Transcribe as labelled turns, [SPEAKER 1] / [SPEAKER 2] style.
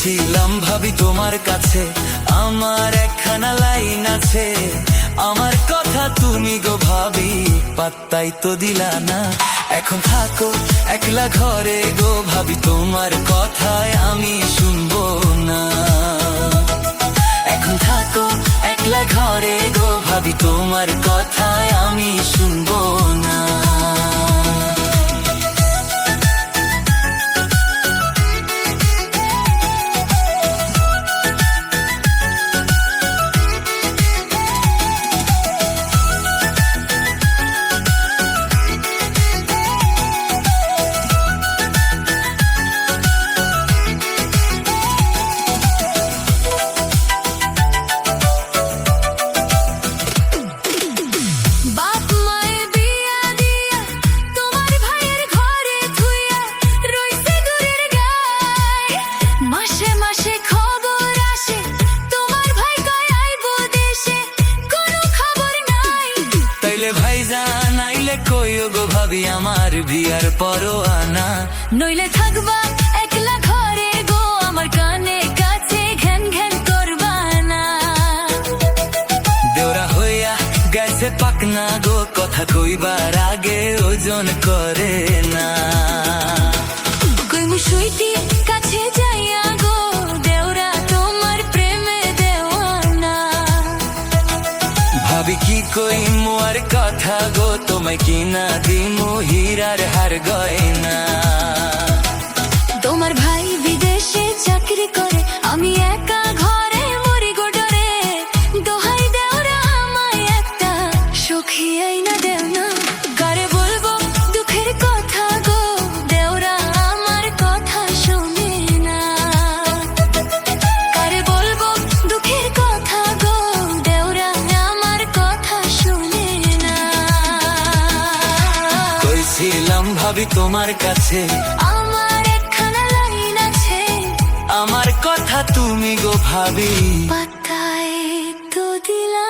[SPEAKER 1] কইছিলাম ভাবি তোমার কাছে আমার একখানা লাইন আছে, আমার কথা তুমি গো ভাবি পাত্তাই তো দিলা না। এখন থাকো একলা ঘরে গো ভাবি, তোমার কথায় আমি শুনবো না। এখন থাকো একলা ঘরে গো ভাবি, তোমার কথায় আমি শুনবো না। ভাইজান আইলে কইও গো ভাবি আমার বিয়ার পরোয়ানা,
[SPEAKER 2] নইলে থাকবা একলা ঘরে গো আমার কানে কাছে ঘ্যান ঘ্যান করবা না।
[SPEAKER 1] দেওরা হইয়া গেছে পাকনা গো, কথা কইবার আগে ওজন করে না।
[SPEAKER 2] কইমু সুইটি কাছে যাইয়া গো, দেওরা তোমার প্রেমে দেওয়ানা।
[SPEAKER 1] ভাবি কি কইমু আর কথা গো, তোমায় কিনা দিমু হীরার হার গয়না।
[SPEAKER 2] তোমার ভাই বিদেশে চাকরি করে, আমি একা ঘরে মরি গো ডরে। দোহাই দেওরা আমায় একটা সখী আইনা দেও না। কারে বলবো দুঃখের কথা গো, দেওরা আমার কথা শুনে না। কারে বলবো দুঃখের কথা গো, দেওরা আমার কথা শুনে না।
[SPEAKER 1] কইছিলাম ভাবি তোমার কাছে
[SPEAKER 2] আমার একখানা লাইন আছে,
[SPEAKER 1] আমার কথা তুমি গো ভাবি
[SPEAKER 2] পাত্তাই তো দিলা